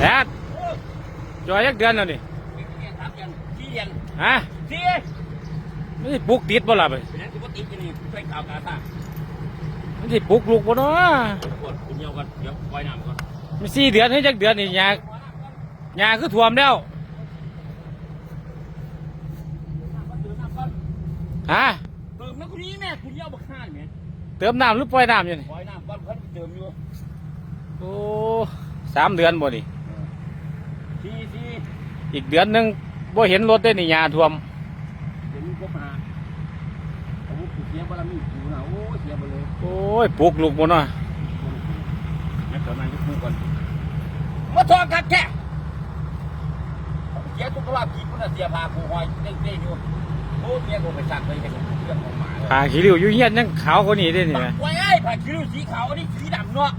แอดจอยยักเดือนแล้วนี่ฮะไม่ใช่ปลุกติดบ่ล่ะไปไม่ใช่ปลุกลูกบ่เนาะไม่4 เดือนให้จักเดือนนี่ยาคือท่วมแล้วฮะเติมน้ำคุณนี่แม่คุณเยี่ยวบักห่านเนี่ยเติมน้ำหรือปล่อยน้ำอยู่นี่ปล่อยน้ำก้อนเพิ่นเติมอยู่โอ้3 เดือนบ่นี่ทีอีกเดือนหนึงบ่เห็นรถได้นี่ยาท่วมเดี๋ยวมึงก็มาโอ้เสียบารมีอยู่นะโอ้เสียไปเลยโอ้ยปลุกลูกบ่เนาะแม่เติมน้ำยุบมือก่อนมาทอดกันแค่เสียทุกรอบกี่คนเสียพาผู้หอยเด้งๆอยู่โอ้เมียกูไปสั่งไปให้เรื่องของหมาผ้าขี้ริ้วอยู่เฮียนยังขาวกว่านี้ได้นี่นะไว้ไอ้ผ้าคิ้วสีขาวอันนี้สีดำเนาะ